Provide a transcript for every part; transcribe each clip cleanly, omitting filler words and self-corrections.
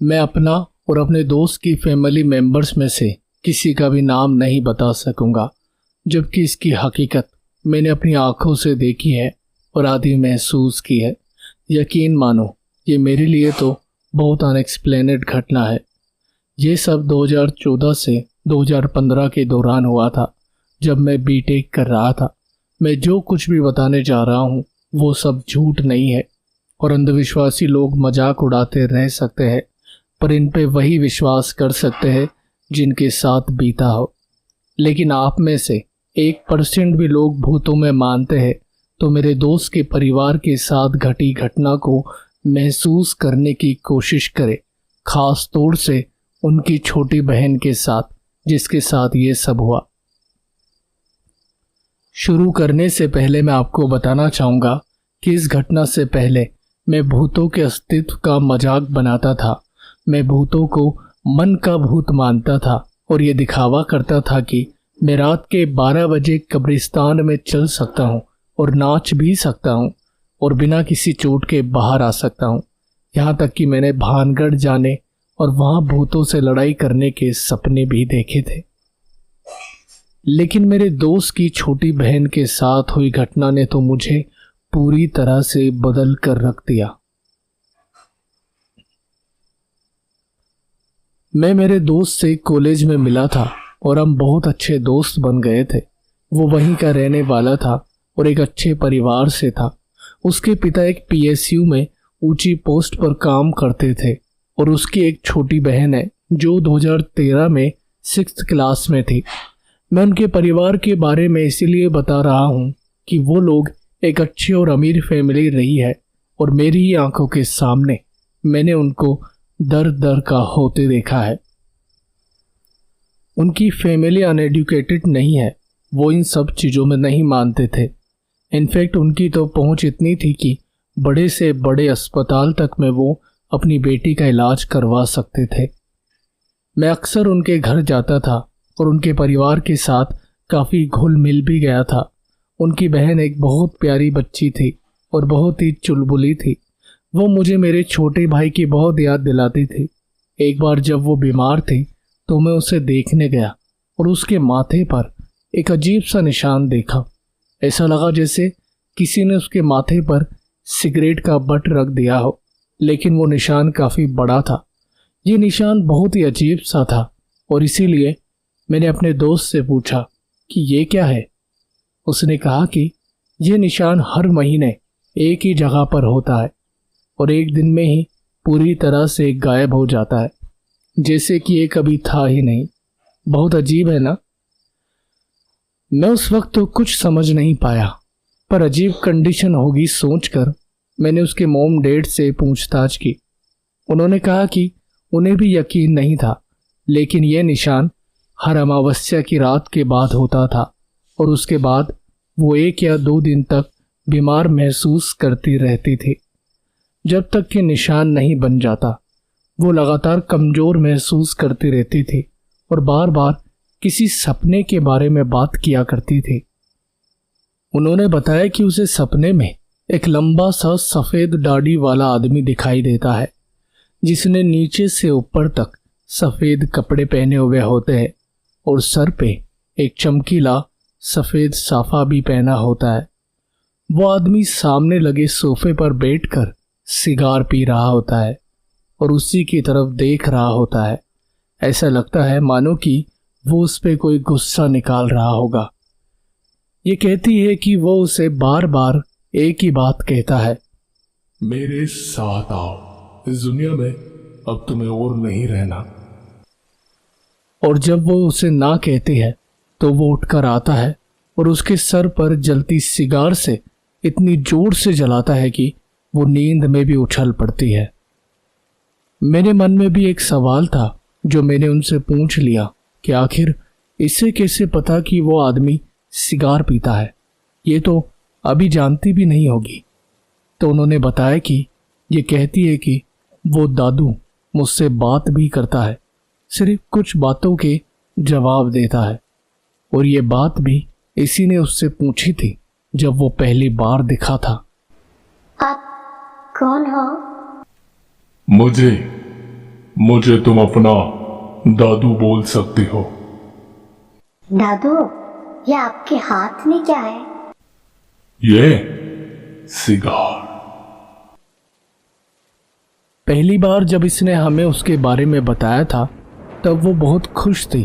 मैं अपना और अपने दोस्त की फैमिली मेंबर्स में से किसी का भी नाम नहीं बता सकूंगा, जबकि इसकी हकीकत मैंने अपनी आंखों से देखी है और आदि महसूस की है। यकीन मानो, ये मेरे लिए तो बहुत अनएक्सप्लेनेड घटना है। ये सब 2014 से 2015 के दौरान हुआ था, जब मैं बीटेक कर रहा था। मैं जो कुछ भी बताने जा रहा हूँ वो सब झूठ नहीं है, और अंधविश्वासी लोग मजाक उड़ाते रह सकते हैं, पर इन पे वही विश्वास कर सकते हैं जिनके साथ बीता हो। लेकिन आप में से 1% भी लोग भूतों में मानते हैं तो मेरे दोस्त के परिवार के साथ घटी घटना को महसूस करने की कोशिश करें, खास तौर से उनकी छोटी बहन के साथ जिसके साथ ये सब हुआ। शुरू करने से पहले मैं आपको बताना चाहूँगा कि इस घटना से पहले मैं भूतों के अस्तित्व का मजाक बनाता था। मैं भूतों को मन का भूत मानता था और ये दिखावा करता था कि मैं रात के 12 बजे कब्रिस्तान में चल सकता हूँ और नाच भी सकता हूँ और बिना किसी चोट के बाहर आ सकता हूँ। यहाँ तक कि मैंने भानगढ़ जाने और वहाँ भूतों से लड़ाई करने के सपने भी देखे थे। लेकिन मेरे दोस्त की छोटी बहन के साथ हुई घटना ने तो मुझे पूरी तरह से बदल कर रख दिया। मैं मेरे दोस्त से कॉलेज में मिला था और हम बहुत अच्छे दोस्त बन गए थे। वो वहीं का रहने वाला था और एक अच्छे परिवार से था। उसके पिता एक पीएसयू में ऊंची पोस्ट पर काम करते थे और उसकी एक छोटी बहन है जो 2013 में 6th क्लास में थी। मैं उनके परिवार के बारे में इसीलिए बता रहा हूँ कि वो लोग एक अच्छी और अमीर फैमिली रही है और मेरी ही आंखों के सामने मैंने उनको दर दर का होते देखा है। उनकी फैमिली अनएडुकेटेड नहीं है, वो इन सब चीज़ों में नहीं मानते थे। इनफैक्ट उनकी तो पहुंच इतनी थी कि बड़े से बड़े अस्पताल तक में वो अपनी बेटी का इलाज करवा सकते थे। मैं अक्सर उनके घर जाता था और उनके परिवार के साथ काफ़ी घुल मिल भी गया था। उनकी बहन एक बहुत प्यारी बच्ची थी और बहुत ही चुलबुली थी। वो मुझे मेरे छोटे भाई की बहुत याद दिलाती थी। एक बार जब वो बीमार थी तो मैं उसे देखने गया और उसके माथे पर एक अजीब सा निशान देखा। ऐसा लगा जैसे किसी ने उसके माथे पर सिगरेट का बट रख दिया हो, लेकिन वो निशान काफ़ी बड़ा था। ये निशान बहुत ही अजीब सा था और इसीलिए मैंने अपने दोस्त से पूछा कि ये क्या है। उसने कहा कि ये निशान हर महीने एक ही जगह पर होता है और एक दिन में ही पूरी तरह से गायब हो जाता है, जैसे कि ये कभी था ही नहीं। बहुत अजीब है ना। मैं उस वक्त तो कुछ समझ नहीं पाया, पर अजीब कंडीशन होगी सोचकर मैंने उसके मॉम डैड से पूछताछ की। उन्होंने कहा कि उन्हें भी यकीन नहीं था, लेकिन यह निशान हर अमावस्या की रात के बाद होता था और उसके बाद वो 1 या 2 दिन तक बीमार महसूस करती रहती थी। जब तक कि निशान नहीं बन जाता वो लगातार कमज़ोर महसूस करती रहती थी और बार बार किसी सपने के बारे में बात किया करती थी। उन्होंने बताया कि उसे सपने में एक लंबा सा सफ़ेद दाढ़ी वाला आदमी दिखाई देता है, जिसने नीचे से ऊपर तक सफ़ेद कपड़े पहने हुए होते हैं और सर पे एक चमकीला सफ़ेद साफा भी पहना होता है। वो आदमी सामने लगे सोफे पर बैठकर सिगार पी रहा होता है और उसी की तरफ देख रहा होता है। ऐसा लगता है मानो कि वो उस पे कोई गुस्सा निकाल रहा होगा। ये कहती है कि वो उसे बार बार एक ही बात कहता है, मेरे साथ आओ, इस दुनिया में अब तुम्हें और नहीं रहना। और जब वो उसे ना कहती है तो वो उठकर आता है और उसके सर पर जलती सिगार से इतनी जोर से जलाता है कि वो नींद में भी उछल पड़ती है। मेरे मन में भी एक सवाल था जो मैंने उनसे पूछ लिया कि आखिर इसे कैसे पता कि वो आदमी सिगार पीता है, ये तो अभी जानती भी नहीं होगी। तो उन्होंने बताया कि ये कहती है कि वो दादू मुझसे बात भी करता है, सिर्फ कुछ बातों के जवाब देता है। और ये बात भी इसी ने उससे पूछी थी जब वो पहली बार दिखा था। आप कौन हो? मुझे तुम अपना दादू बोल सकती हो। दादू, ये आपके हाथ में क्या है? ये सिगार। पहली बार जब इसने हमें उसके बारे में बताया था तब वो बहुत खुश थी।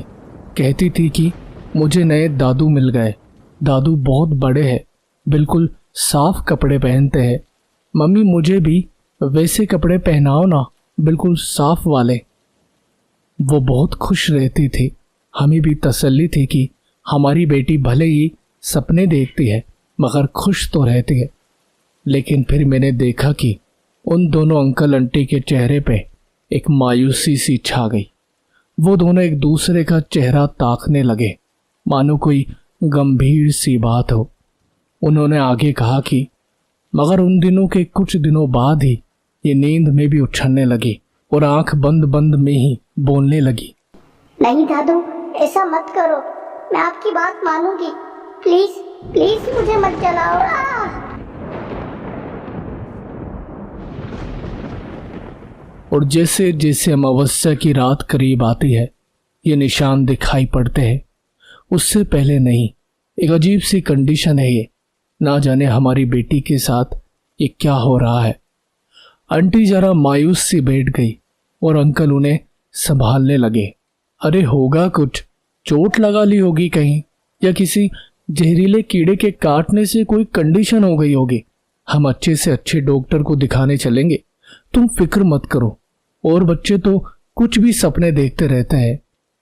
कहती थी कि मुझे नए दादू मिल गए। दादू बहुत बड़े हैं, बिल्कुल साफ कपड़े पहनते हैं। मम्मी मुझे भी वैसे कपड़े पहनाओ ना, बिल्कुल साफ वाले। वो बहुत खुश रहती थी। हमें भी तसल्ली थी कि हमारी बेटी भले ही सपने देखती है मगर खुश तो रहती है। लेकिन फिर मैंने देखा कि उन दोनों अंकल आंटी के चेहरे पे एक मायूसी सी छा गई। वो दोनों एक दूसरे का चेहरा ताकने लगे मानो कोई गंभीर सी बात हो। उन्होंने आगे कहा कि मगर उन दिनों के कुछ दिनों बाद ही ये नींद में भी उछलने लगी और आंख बंद बंद में ही बोलने लगी। नहीं दादू, ऐसा मत करो, मैं आपकी बात मानूंगी। प्लीज प्लीज मुझे मत जलाओ। और जैसे जैसे अमावस्या की रात करीब आती है ये निशान दिखाई पड़ते हैं। उससे पहले नहीं, एक अजीब सी कंडीशन है ये। ना जाने हमारी बेटी के साथ ये क्या हो रहा है। आंटी जरा मायूस सी बैठ गई और अंकल उन्हें संभालने लगे। अरे होगा कुछ, चोट लगा ली होगी कहीं, या किसी जहरीले कीड़े के काटने से कोई कंडीशन हो गई होगी। हम अच्छे से अच्छे डॉक्टर को दिखाने चलेंगे, तुम फिक्र मत करो। और बच्चे तो कुछ भी सपने देखते रहते हैं।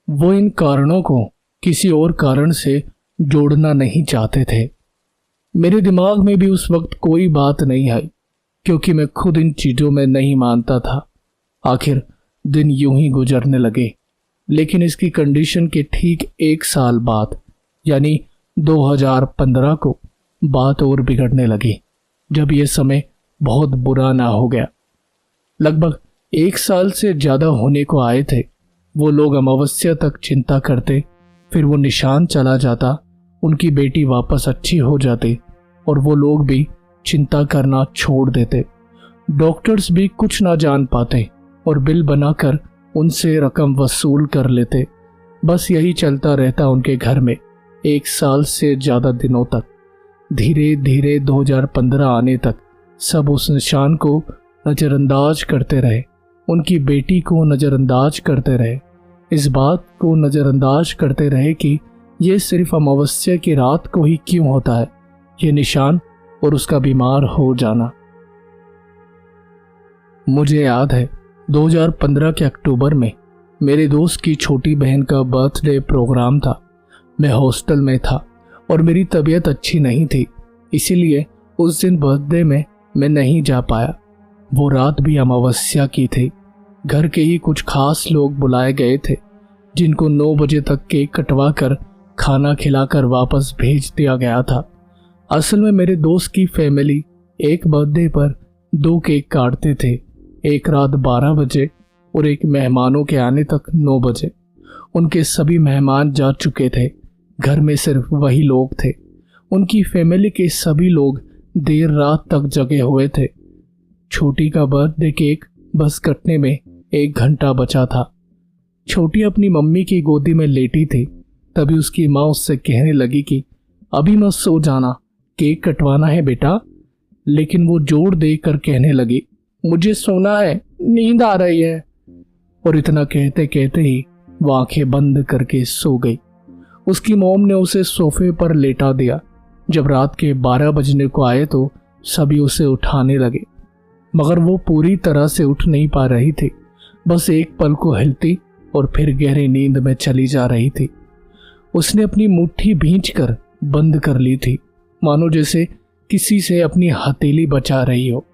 वो इन कारणों को किसी और कारण से जोड़ना नहीं चाहते थे। मेरे दिमाग में भी उस वक्त कोई बात नहीं आई क्योंकि मैं खुद इन चीज़ों में नहीं मानता था। आखिर दिन यूं ही गुजरने लगे। लेकिन इसकी कंडीशन के ठीक 1 साल बाद यानी 2015 को बात और बिगड़ने लगी, जब यह समय बहुत बुरा ना हो गया। लगभग 1 साल से ज़्यादा होने को आए थे। वो लोग अमावस्या तक चिंता करते, फिर वो निशान चला जाता, उनकी बेटी वापस अच्छी हो जाती और वो लोग भी चिंता करना छोड़ देते। डॉक्टर्स भी कुछ ना जान पाते और बिल बनाकर उनसे रकम वसूल कर लेते। बस यही चलता रहता उनके घर में 1 साल से ज़्यादा दिनों तक। धीरे धीरे 2015 आने तक सब उस निशान को नज़रअंदाज करते रहे, उनकी बेटी को नज़रअंदाज करते रहे, इस बात को नज़रअंदाज करते रहे कि ये सिर्फ अमावस्या की रात को ही क्यों होता है, ये निशान और उसका बीमार हो जाना। मुझे याद है 2015 के अक्टूबर में मेरे दोस्त की छोटी बहन का बर्थडे प्रोग्राम था। मैं हॉस्टल में था और मेरी तबीयत अच्छी नहीं थी, इसीलिए उस दिन बर्थडे में मैं नहीं जा पाया। वो रात भी अमावस्या की थी। घर के ही कुछ खास लोग बुलाए गए थे जिनको 9 बजे तक केक कटवा कर खाना खिलाकर वापस भेज दिया गया था। असल में मेरे दोस्त की फैमिली एक बर्थडे पर 2 केक काटते थे, एक रात 12 बजे और एक मेहमानों के आने तक 9 बजे। उनके सभी मेहमान जा चुके थे, घर में सिर्फ वही लोग थे। उनकी फैमिली के सभी लोग देर रात तक जगे हुए थे। छोटी का बर्थडे केक बस कटने में 1 घंटा बचा था। छोटी अपनी मम्मी की गोदी में लेटी थी, तभी उसकी माँ उससे कहने लगी कि अभी मत सो जाना, केक कटवाना है बेटा। लेकिन वो जोर देकर कहने लगी, मुझे सोना है, नींद आ रही है। और इतना कहते कहते ही वो आंखें बंद करके सो गई। उसकी मॉम ने उसे सोफे पर लेटा दिया। जब रात के 12 बजने को आए तो सभी उसे उठाने लगे, मगर वो पूरी तरह से उठ नहीं पा रही थी। बस एक पल को हिलती और फिर गहरी नींद में चली जा रही थी। उसने अपनी मुट्ठी भींचकर बंद कर ली थी, मानो जैसे किसी से अपनी हथेली बचा रही हो।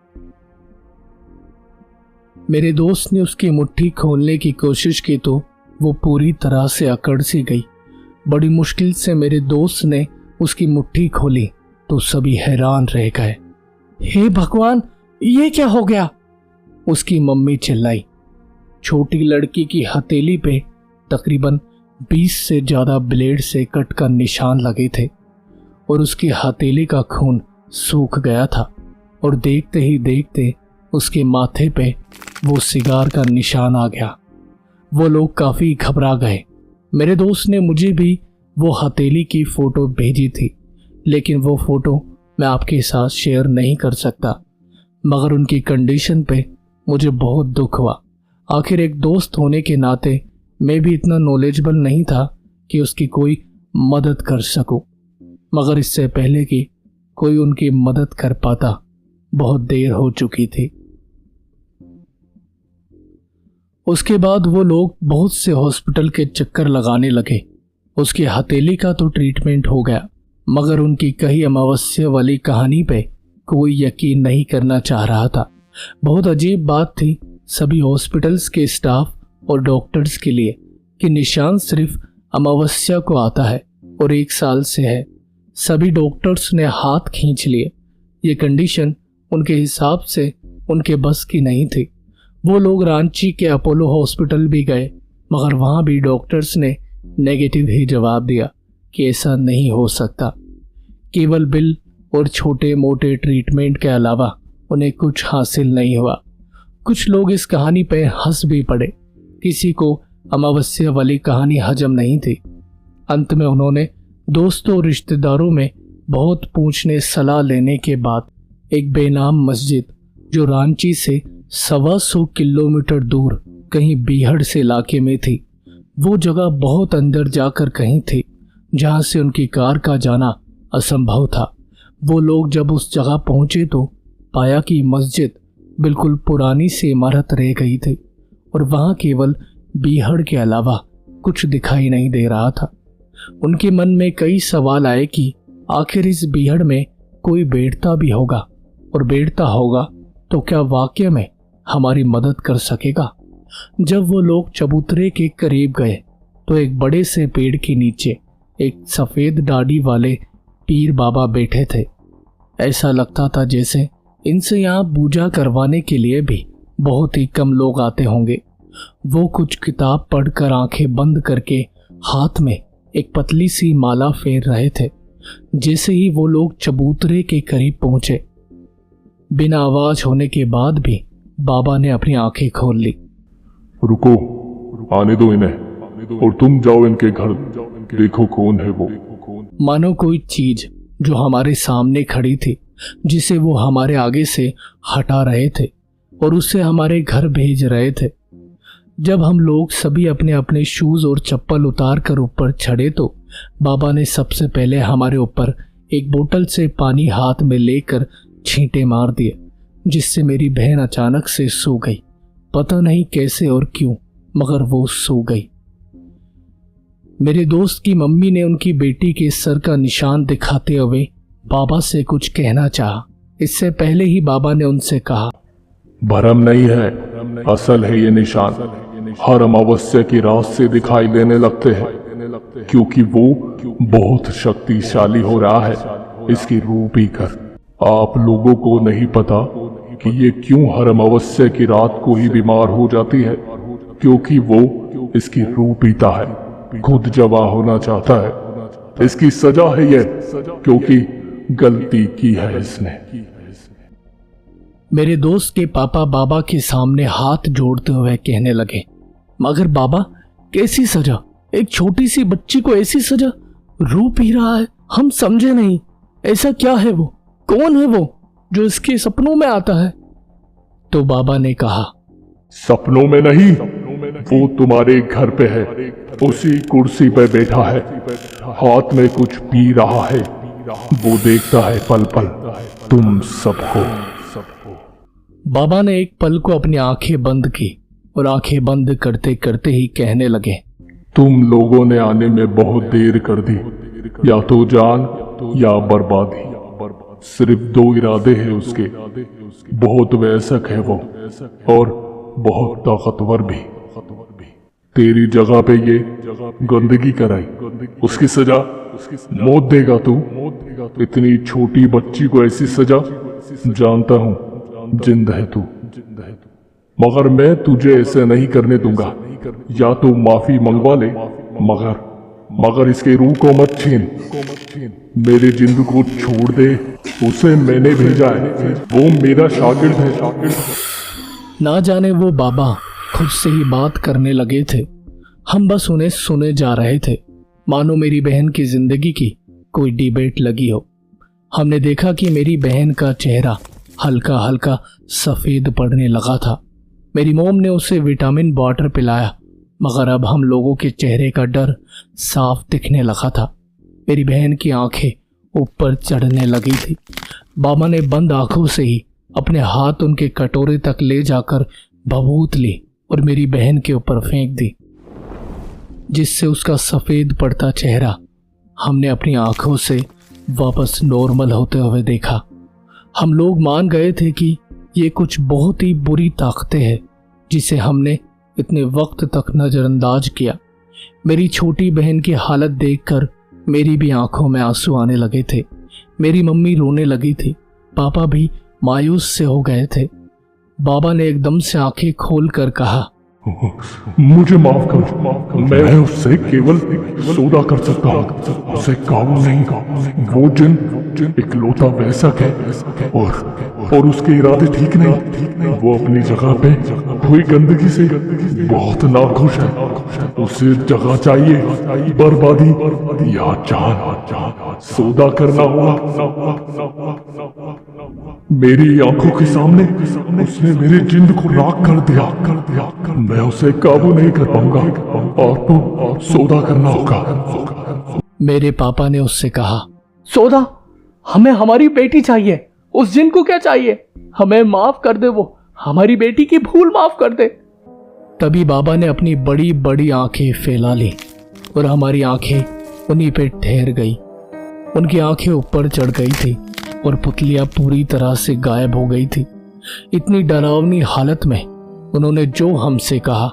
मेरे दोस्त ने उसकी मुट्ठी खोलने की कोशिश की तो वो पूरी तरह से अकड़ सी गई। बड़ी मुश्किल से मेरे दोस्त ने उसकी मुट्ठी खोली तो सभी हैरान रह गए। हे भगवान, ये क्या हो गया? उसकी मम्मी चिल्लाई। छोटी लड़की की हथेली पे तकरीबन 20 से ज़्यादा ब्लेड से कट कर निशान लगे थे और उसकी हथेली का खून सूख गया था और देखते ही देखते उसके माथे पे वो सिगार का निशान आ गया। वो लोग काफ़ी घबरा गए। मेरे दोस्त ने मुझे भी वो हथेली की फ़ोटो भेजी थी, लेकिन वो फ़ोटो मैं आपके साथ शेयर नहीं कर सकता। मगर उनकी कंडीशन पे मुझे बहुत दुख हुआ। आखिर एक दोस्त होने के नाते मैं भी इतना नॉलेजेबल नहीं था कि उसकी कोई मदद कर सकूं। मगर इससे पहले कि कोई उनकी मदद कर पाता, बहुत देर हो चुकी थी। उसके बाद वो लोग बहुत से हॉस्पिटल के चक्कर लगाने लगे। उसकी हथेली का तो ट्रीटमेंट हो गया, मगर उनकी कही अमावस्या वाली कहानी पे कोई यकीन नहीं करना चाह रहा था। बहुत अजीब बात थी सभी हॉस्पिटल्स के स्टाफ और डॉक्टर्स के लिए कि निशान सिर्फ अमावस्या को आता है और 1 साल से है। सभी डॉक्टर्स ने हाथ खींच लिए। ये कंडीशन उनके हिसाब से उनके बस की नहीं थी। वो लोग रांची के अपोलो हॉस्पिटल भी गए, मगर वहाँ भी डॉक्टर्स ने नेगेटिव ही जवाब दिया कि ऐसा नहीं हो सकता। केवल बिल और छोटे मोटे ट्रीटमेंट के अलावा उन्हें कुछ हासिल नहीं हुआ। कुछ लोग इस कहानी पे हंस भी पड़े। किसी को अमावस्या वाली कहानी हजम नहीं थी। अंत में उन्होंने दोस्तों और रिश्तेदारों में बहुत पूछने सलाह लेने के बाद एक बेनाम मस्जिद जो रांची से 125 किलोमीटर दूर कहीं बीहड़ से इलाके में थी, वो जगह बहुत अंदर जाकर कहीं थी जहां से उनकी कार का जाना असंभव था। वो लोग जब उस जगह पहुंचे तो पाया कि मस्जिद बिल्कुल पुरानी सी इमारत रह गई थी और वहां केवल बीहड़ के अलावा कुछ दिखाई नहीं दे रहा था। उनके मन में कई सवाल आए कि आखिर इस बीहड़ में कोई बैठता भी होगा, और बैठता होगा तो क्या वाकई में हमारी मदद कर सकेगा। जब वो लोग चबूतरे के करीब गए तो एक बड़े से पेड़ के नीचे एक सफ़ेद दाढ़ी वाले पीर बाबा बैठे थे। ऐसा लगता था जैसे इनसे यहाँ पूजा करवाने के लिए भी बहुत ही कम लोग आते होंगे। वो कुछ किताब पढ़कर आंखें बंद करके हाथ में एक पतली सी माला फेर रहे थे। जैसे ही वो लोग चबूतरे के करीब पहुंचे, बिना आवाज होने के बाद भी बाबा ने अपनी आंखें खोल ली। रुको, आने दो इन्हें और तुम जाओ इनके घर, देखो कौन है वो। मानो कोई चीज जो हमारे सामने खड़ी थी, जिसे वो हमारे आगे से हटा रहे थे और उसे हमारे घर भेज रहे थे। जब हम लोग सभी अपने अपने शूज और चप्पल उतार कर ऊपर चढ़े तो बाबा ने सबसे पहले हमारे ऊपर एक बोतल से पानी हाथ में लेकर छींटे मार दिए, जिससे मेरी बहन अचानक से सो गई। पता नहीं कैसे और क्यों, मगर वो सो गई। मेरे दोस्त की मम्मी ने उनकी बेटी के सर का निशान दिखाते हुए बाबा से कुछ कहना चाहा। इससे पहले ही बाबा ने उनसे कहा, भरम नहीं है, असल है ये निशान। हर अमावस्या की रात से दिखाई देने लगते हैं, क्योंकि वो बहुत शक्तिशाली हो रहा है इसकी रूह पीकर। आप लोगों को नहीं पता कि ये क्यों हर अमावस्या की रात को ही बीमार हो जाती है, क्योंकि वो इसकी रूह पीता है, खुद जवा होना चाहता है। इसकी सजा है ये, क्योंकि गलती की है इसने। मेरे दोस्त के पापा बाबा के सामने हाथ जोड़ते हुए कहने लगे, मगर बाबा कैसी सजा? एक छोटी सी बच्ची को ऐसी सजा? रूह पी रहा है, हम समझे नहीं। ऐसा क्या है वो? कौन है वो जो इसके सपनों में आता है? तो बाबा ने कहा, सपनों में नहीं, वो तुम्हारे घर पे है, उसी कुर्सी पे बैठा है, हाथ में कुछ पी रहा है, वो देखता है पल पल तुम सबको। बाबा ने एक पल को अपनी आंखें बंद की और आंखें बंद करते करते ही कहने लगे, तुम लोगों ने आने में बहुत देर कर दी, या तो जान या बर्बादी। सिर्फ 2 इरादे हैं उसके। बहुत वयस्क है वो और बहुत ताकतवर भी। तेरी जगह पे ये गंदगी कराई, उसकी सजा मौत देगा तू। इतनी छोटी बच्ची को ऐसी सजा? जानता हूं जिंदा है तू, मगर मैं तुझे ऐसे नहीं करने दूंगा। या तो माफी मंगवा ले मगर इसके रूह को मत छीन। मेरे जिंद को छोड़ दे, उसे मैंने भेजा है, वो मेरा शागिर्द है। ना जाने वो बाबा खुद से ही बात करने लगे थे, हम बस उन्हें सुने जा रहे थे, मानो मेरी बहन की जिंदगी की कोई डिबेट लगी हो। हमने देखा कि मेरी बहन का चेहरा हल्का हल्का सफ़ेद पड़ने लगा था। मेरी मोम ने उसे विटामिन वाटर पिलाया, मगर अब हम लोगों के चेहरे का डर साफ दिखने लगा था। मेरी बहन की आंखें ऊपर चढ़ने लगी थी। बाबा ने बंद आंखों से ही अपने हाथ उनके कटोरे तक ले जाकर भभूत ली और मेरी बहन के ऊपर फेंक दी, जिससे उसका सफ़ेद पड़ता चेहरा हमने अपनी आंखों से वापस नॉर्मल होते हुए देखा। हम लोग मान गए थे कि ये कुछ बहुत ही बुरी ताकतें हैं जिसे हमने इतने वक्त तक नज़रअंदाज किया। मेरी छोटी बहन की हालत देखकर मेरी भी आंखों में आंसू आने लगे थे। मेरी मम्मी रोने लगी थी, पापा भी मायूस से हो गए थे। बाबा ने एकदम से आंखें खोल कर कहा, मुझे माफ कर, मैं उससे केवल सौदा कर सकता हूँ, उसे काबू नहीं। वो जिन इकलौता वैसक है और उसके इरादे ठीक नहीं। वो अपनी जगह पे कोई गंदगी से बहुत नाखुश है। उसे जगह चाहिए, बर्बादी या जान। सौदा करना होगा। मेरी आंखों के सामने उसने मेरे जिंद को राख कर दिया। मैं उसे काबू नहीं कर पाऊंगा, आपको सौदा करना होगा। मेरे पापा ने उससे कहा, सौदा? हमें हमारी बेटी चाहिए, उस जिन को क्या चाहिए? हमें माफ कर दे, वो हमारी बेटी की भूल माफ कर दे। तभी बाबा ने अपनी बड़ी बड़ी आंखें फैला ली और हमारी आंखें उन्हीं पे ठहर गई। उनकी आंखें ऊपर चढ़ गई थी और पुतलियां पूरी तरह से गायब हो गई थी। इतनी डरावनी हालत में उन्होंने जो हमसे कहा,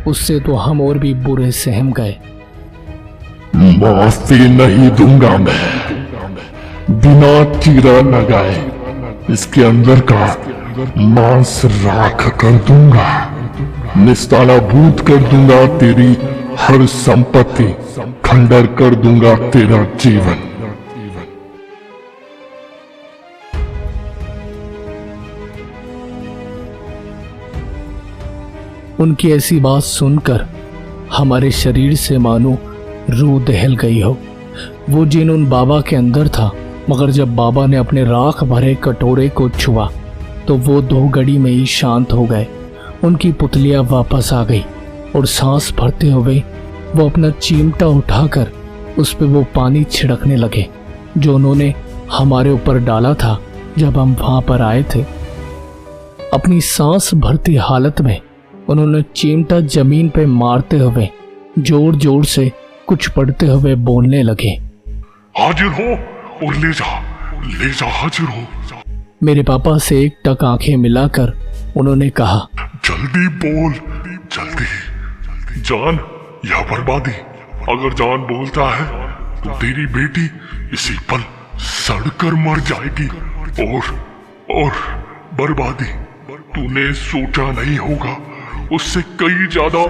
उससे तो हम और भी बुरे सहम गए। माफी नहीं दूंगा मैं, बिना चीरा लगाए इसके अंदर का मांस राख कर दूंगा, निस्ताला भूत कर दूंगा तेरी हर संपत्ति, खंडर कर दूंगा तेरा जीवन। उनकी ऐसी बात सुनकर हमारे शरीर से मानो रूह दहल गई हो। वो जिन उन बाबा के अंदर था, मगर जब बाबा ने अपने राख भरे कटोरे को छुआ तो वो 2 घड़ी में ही शांत हो गए। उनकी पुतलियां वापस आ गई और सांस भरते हुए वो अपना चिमटा उठाकर उस पर वो पानी छिड़कने लगे जो उन्होंने हमारे ऊपर डाला था जब हम वहां पर आए थे। अपनी सांस भरती हालत में उन्होंने चिमटा जमीन पे मारते हुए जोर जोर से कुछ पढ़ते हुए बोलने लगे, हाजिर हो और ले जा, हाजिर हो। मेरे पापा से एक टक आंखें मिलाकर उन्होंने कहा, जल्दी बोल, जल्दी, जान या बर्बादी। अगर जान बोलता है तो तेरी बेटी इसी पल सड़कर मर जाएगी, और बर्बादी तूने सोचा नहीं होगा, उससे कई ज्यादा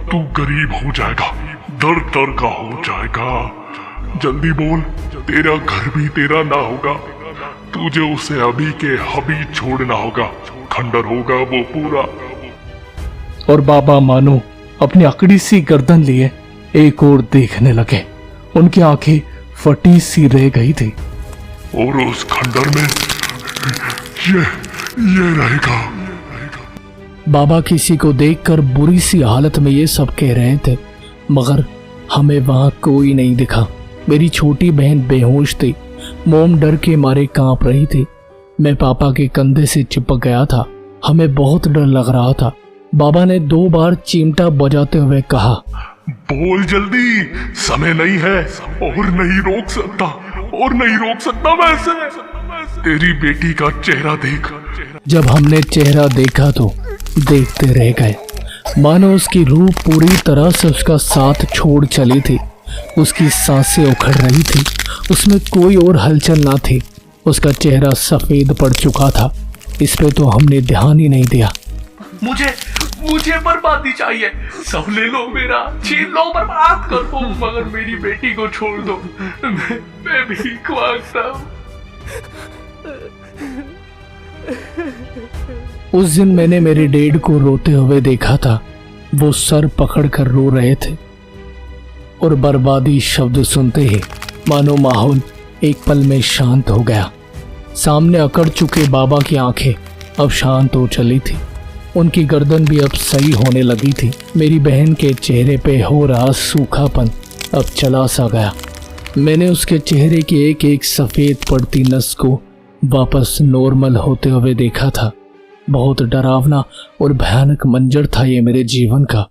तू गरीब हो जाएगा, दर दर का हो जाएगा। जल्दी बोल, तेरा घर भी तेरा ना होगा, तुझे उसे अभी के अभी छोड़ना होगा, खंडर होगा वो पूरा। और बाबा मानो अपनी अकड़ी सी गर्दन लिए एक और देखने लगे। उनकी आंखें फटी सी रह गई थी। और उस खंडर में ये रहेगा। बाबा किसी को देखकर बुरी सी हालत में ये सब कह रहे थे, मगर हमें वहां कोई नहीं दिखा। मेरी छोटी बहन बेहोश थी, मोम डर के मारे कांप रही थी। मैं पापा के कंधे से चिपक गया था, हमें बहुत डर लग रहा था। बाबा ने 2 बार चिमटा बजाते हुए कहा, बोल जल्दी, समय नहीं है और नहीं रोक सकता मैं इसे। तेरी बेटी का चेहरा देख। जब हमने चेहरा देखा तो देखते रह गए, मानो उसकी रूह पूरी तरह से उसका साथ छोड़ चली थी। उसकी सांसें उखड़ रही थी, उसमें कोई और हलचल ना थी। उसका चेहरा सफेद पड़ चुका था, इस पे तो हमने ध्यान ही नहीं दिया। मुझे बर्बादी चाहिए, सब ले लो, मेरा छीन लो, बर्बाद कर दो, मगर मेरी बेटी को छोड़ दो। मैं भीख मांगता हूँ। उस दिन मैंने मेरे डैड को रोते हुए देखा था। वो सर पकड़कर रो रहे थे और बर्बादी शब्द सुनते ही मानो माहौल एक पल में शांत हो गया। सामने अकड़ चुके बाबा की आंखें अब शांत हो चली थी। उनकी गर्दन भी अब सही होने लगी थी। मेरी बहन के चेहरे पे हो रहा सूखापन अब चला सा गया। मैंने उसके चेहरे की एक एक सफ़ेद पड़ती नस को वापस नॉर्मल होते हुए देखा था। बहुत डरावना और भयानक मंजर था ये मेरे जीवन का।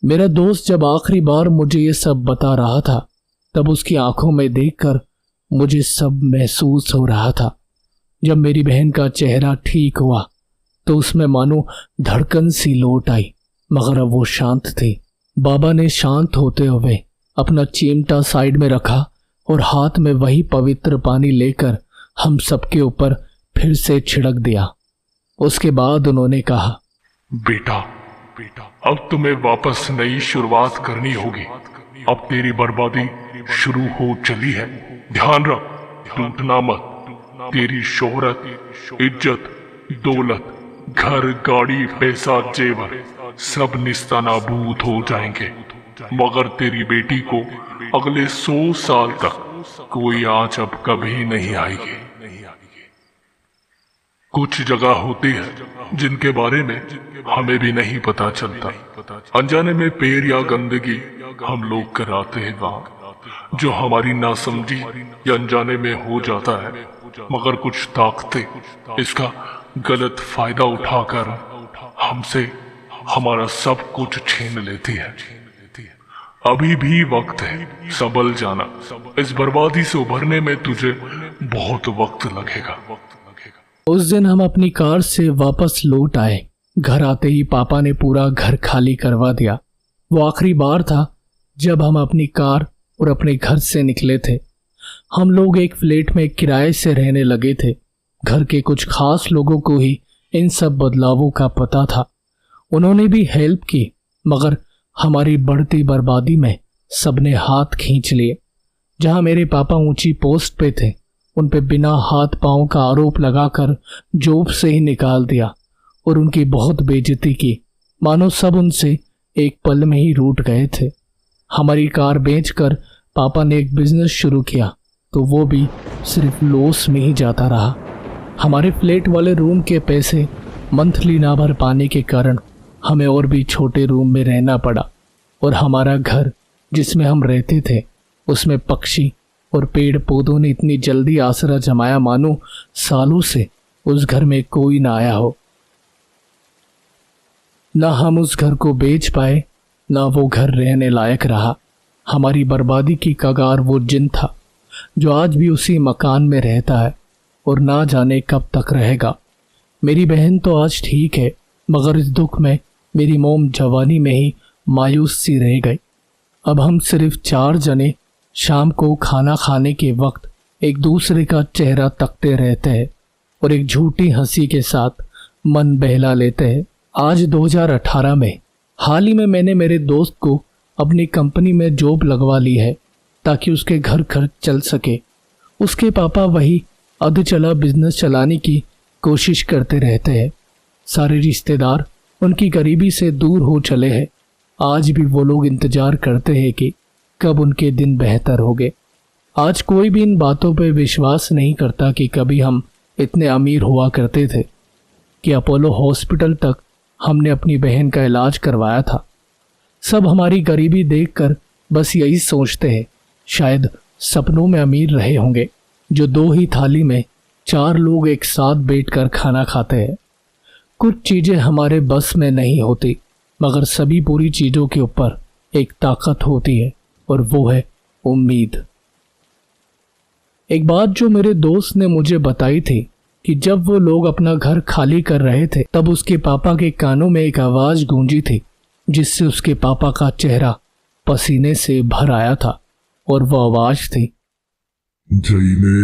मेरा दोस्त जब आखिरी बार मुझे ये सब बता रहा था तब उसकी आंखों में देखकर मुझे सब महसूस हो रहा था। जब मेरी बहन का चेहरा ठीक हुआ तो उसमें मानो धड़कन सी लौट आई, मगर अब वो शांत थी। बाबा ने शांत होते हुए अपना चिमटा साइड में रखा और हाथ में वही पवित्र पानी लेकर हम सबके ऊपर फिर से छिड़क दिया। उसके बाद उन्होंने कहा, बेटा अब तुम्हें वापस नई शुरुआत करनी होगी। अब तेरी बर्बादी शुरू हो चली है। ध्यान रख, टूटना मत। तेरी शोहरत, इज्जत, दौलत, घर, गाड़ी, पैसा, जेवर सब निस्तानाबूद हो जाएंगे, मगर तेरी बेटी को अगले 100 साल तक कोई आंच अब कभी नहीं आएगी। कुछ जगह होती है जिनके बारे में हमें भी नहीं पता चलता। अनजाने में पैर या गंदगी हम लोग कराते हैं वहां, जो हमारी नासमझी या अनजाने में हो जाता है, मगर कुछ ताकतें इसका गलत फायदा उठाकर हमसे हमारा सब कुछ छीन लेती है। अभी भी वक्त है संभल जाना। इस बर्बादी से उभरने में तुझे बहुत वक्त लगेगा। उस दिन हम अपनी कार से वापस लौट आए। घर आते ही पापा ने पूरा घर खाली करवा दिया। वो आखिरी बार था जब हम अपनी कार और अपने घर से निकले थे। हम लोग एक फ्लैट में किराए से रहने लगे थे। घर के कुछ खास लोगों को ही इन सब बदलावों का पता था। उन्होंने भी हेल्प की, मगर हमारी बढ़ती बर्बादी में सबने हाथ खींच लिए। जहां मेरे पापा ऊंची पोस्ट पे थे, उन पे बिना हाथ पांव का आरोप लगाकर जॉब से ही निकाल दिया और उनकी बहुत बेइज्जती की, मानो सब उनसे एक पल में ही रूठ गए थे। हमारी कार बेचकर पापा ने एक बिजनेस शुरू किया तो वो भी सिर्फ लॉस में ही जाता रहा। हमारे फ्लैट वाले रूम के पैसे मंथली ना भर पाने के कारण हमें और भी छोटे रूम में रहना पड़ा और हमारा घर जिसमें हम रहते थे उसमें पक्षी और पेड़ पौधों ने इतनी जल्दी आसरा जमाया मानो सालों से उस घर में कोई ना आया हो। ना हम उस घर को बेच पाए, ना वो घर रहने लायक रहा। हमारी बर्बादी की कगार वो जिन था जो आज भी उसी मकान में रहता है और ना जाने कब तक रहेगा। मेरी बहन तो आज ठीक है, मगर इस दुख में मेरी मोम जवानी में ही मायूस सी रह गई। अब हम सिर्फ 4 जने शाम को खाना खाने के वक्त एक दूसरे का चेहरा तकते रहते हैं और एक झूठी हंसी के साथ मन बहला लेते हैं। आज 2018 में हाल ही में मैंने मेरे दोस्त को अपनी कंपनी में जॉब लगवा ली है ताकि उसके घर खर्च चल सके। उसके पापा वही अधचला बिजनेस चलाने की कोशिश करते रहते हैं। सारे रिश्तेदार उनकी गरीबी से दूर हो चले हैं। आज भी वो लोग इंतजार करते हैं कि कब उनके दिन बेहतर होंगे। आज कोई भी इन बातों पे विश्वास नहीं करता कि कभी हम इतने अमीर हुआ करते थे कि अपोलो हॉस्पिटल तक हमने अपनी बहन का इलाज करवाया था। सब हमारी गरीबी देखकर बस यही सोचते हैं, शायद सपनों में अमीर रहे होंगे जो 2 ही थाली में 4 लोग एक साथ बैठकर खाना खाते हैं। कुछ चीज़ें हमारे बस में नहीं होती, मगर सभी बुरी चीज़ों के ऊपर एक ताकत होती है और वो है उम्मीद। एक बात जो मेरे दोस्त ने मुझे बताई थी कि जब वो लोग अपना घर खाली कर रहे थे तब उसके पापा के कानों में एक आवाज़ गूंजी थी जिससे उसके पापा का चेहरा पसीने से भर आया था और वो आवाज़ थी, जईने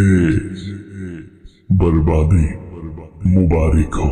बर्बादी मुबारक हो।